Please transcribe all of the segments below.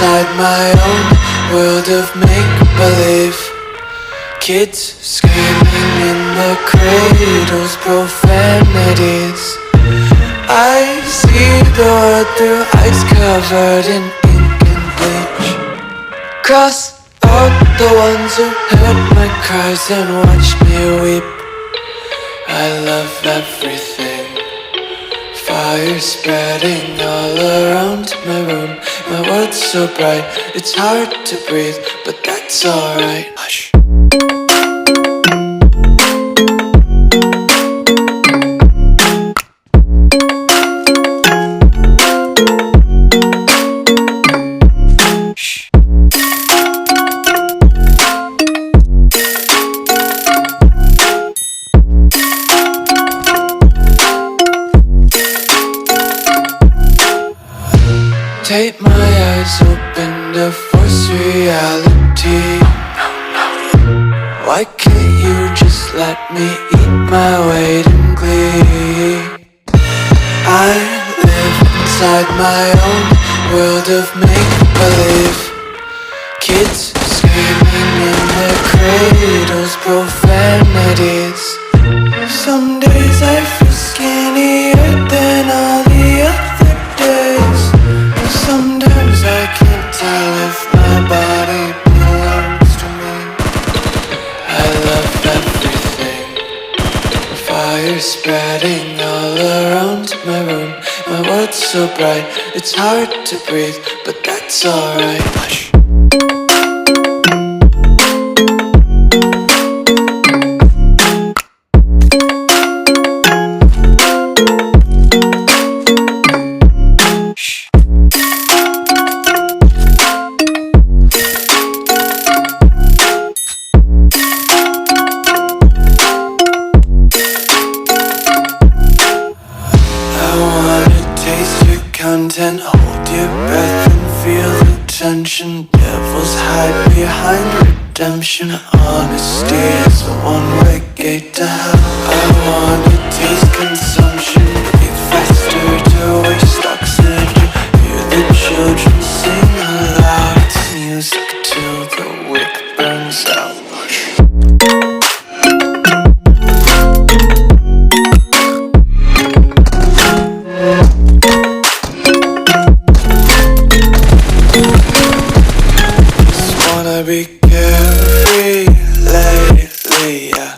inside my own world of make-believe. Kids screaming in the cradles, profanities. I see the world through ice covered in ink and bleach. Cross out the ones who heard my cries and watched me weep. I love everything. Fire spreading all around my room. My world's so bright, it's hard to breathe, but that's alright. Hush. Take my eyes open to force reality. Why can't you just let me eat my weight in glee? I live inside my own world of make-believe. Kids screaming in their cradles, profanities. Some days I feel skinnier than all the other days. Sometimes I can't tell if my body belongs to me. I love everything. Fire spreading all around my room. My world's so bright, it's hard to breathe, but that's alright. Hush. Content, hold your breath and feel the tension. Devils hide behind redemption. Honesty is a one-way gate to hell. I wanna taste consumption. Breathe faster to waste oxygen. Hear the children sing aloud. It's music till the wick burns out. Be carefree lately, yeah.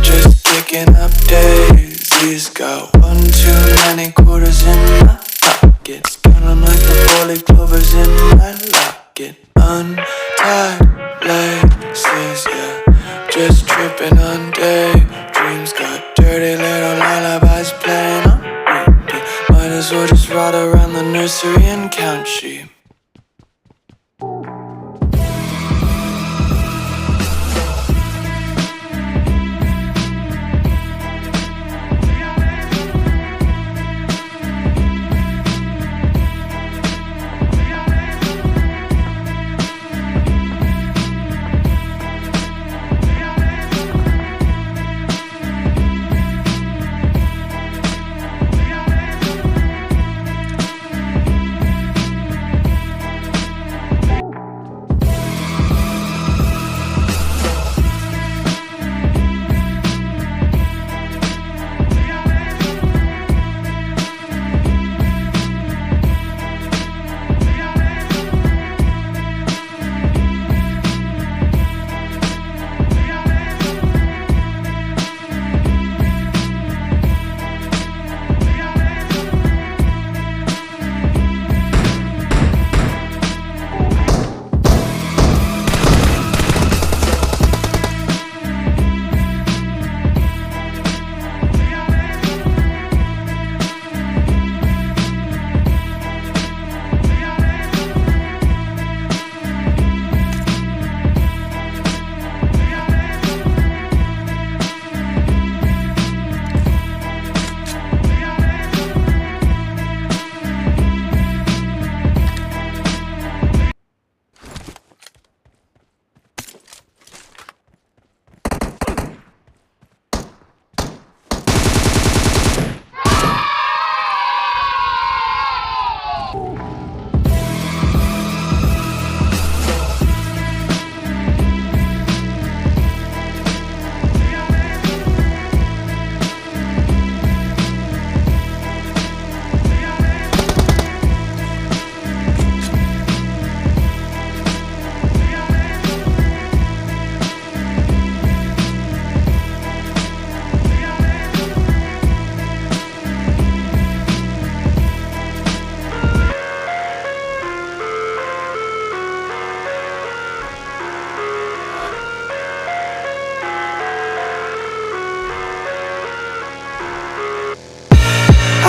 Just picking up daisies. Got one too many quarters in my pockets. Counting like the four-leaf clovers in my locket. Untied laces, yeah. Just tripping on daydreams. Got dirty little lullabies playing on repeat. Might as well just ride around the nursery and count sheep.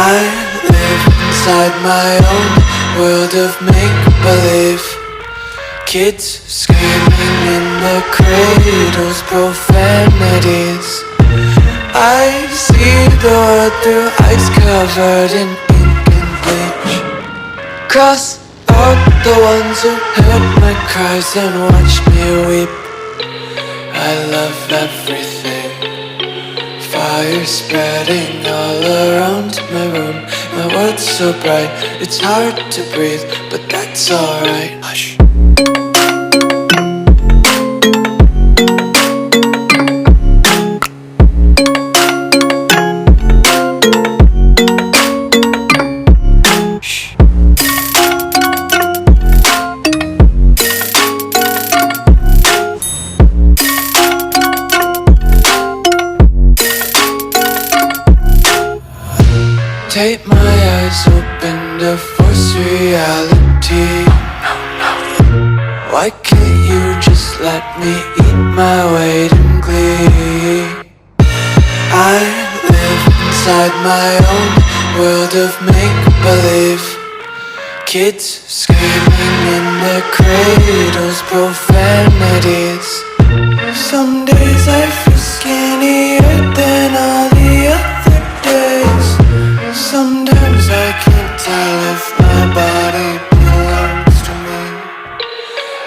I live inside my own world of make-believe. Kids screaming in the cradles, profanities. I see the world through ice covered in ink and bleach. Cross out the ones who heard my cries and watched me weep. I love everything. Fire spreading all around my room. My world's so bright, it's hard to breathe, but that's alright. Hush. Tape my eyes open to force reality. Why can't you just let me eat my weight in glee? I live inside my own world of make-believe. Kids screaming in their cradles, profanities. Some days I feel skinnier than all the other days. Sometimes I can't tell if my body belongs to me.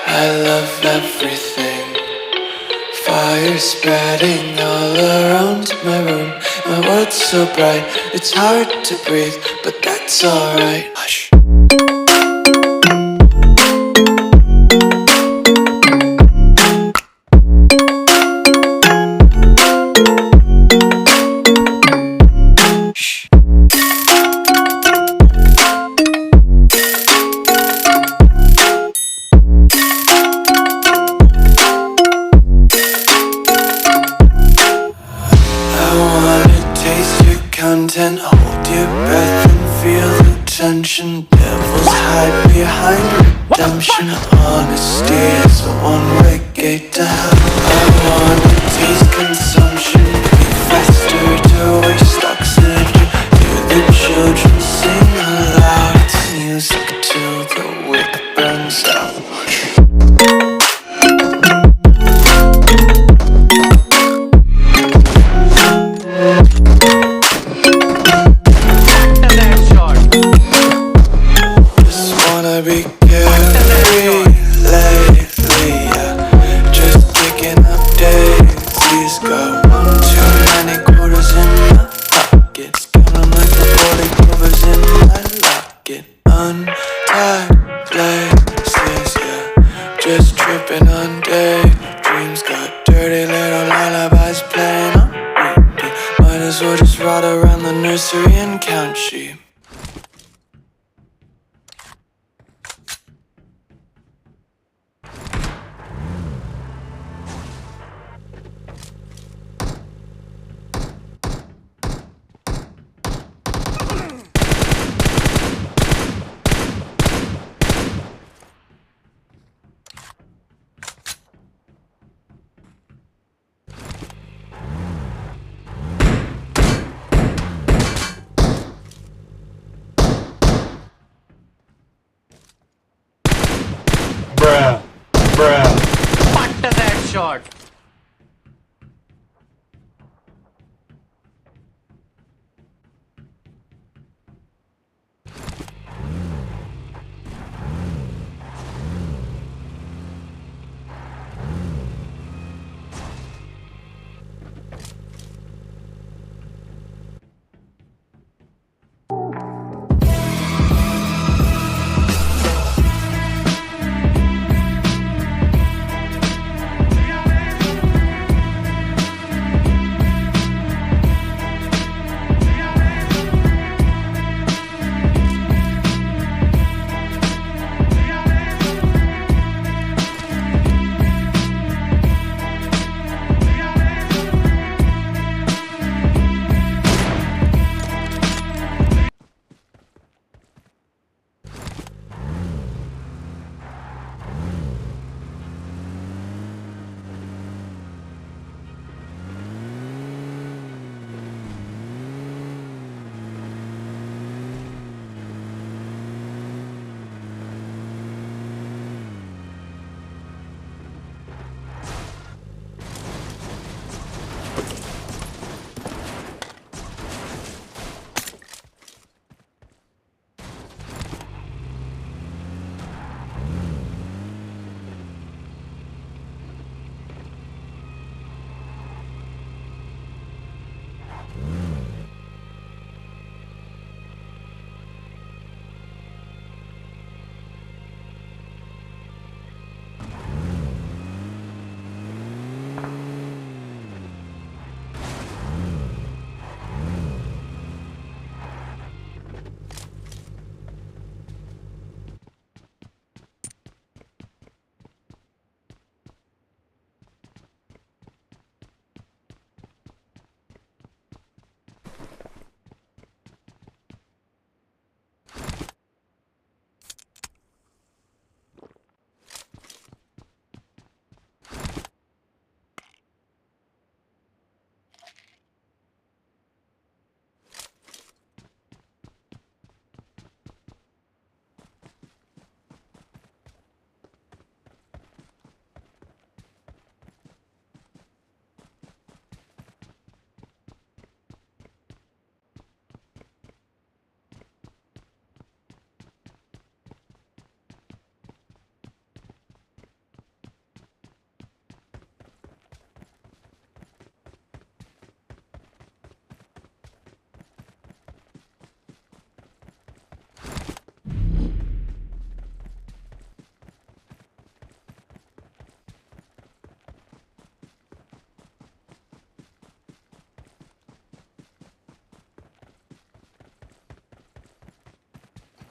I love everything. Fire spreading all around my room. My world's so bright, it's hard to breathe, but that's alright. Hush. Content, hold your breath and feel the tension. Devils hide behind redemption. Honesty is a one-way gate to hell. I wanna taste consumption, be faster to waste oxygen. Hear the children sing aloud. It's music till the wick burns out. Be carefree lately, yeah. Just kicking up daisies. Got one too many quarters in my pockets. Count 'em like the 40 clovers in my locket. Untied places, yeah. Just tripping on daydreams. Got dirty little lullabies playing on repeat. Might as well just ride around the nursery and count sheep.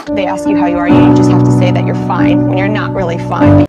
They ask you how you are, you just have to say that you're fine when you're not really fine.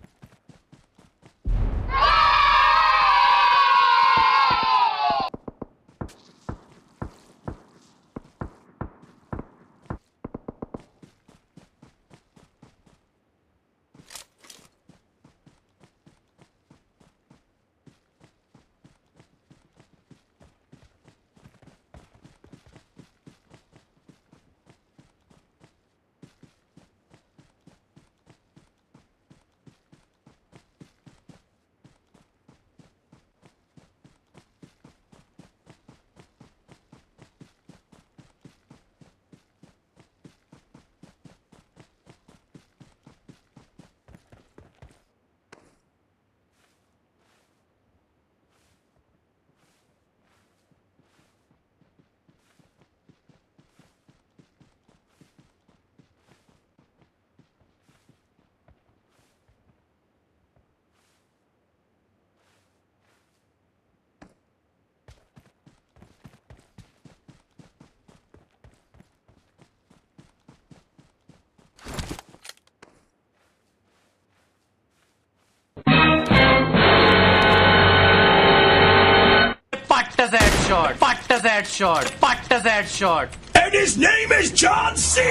Putt does that shot. And his name is John C.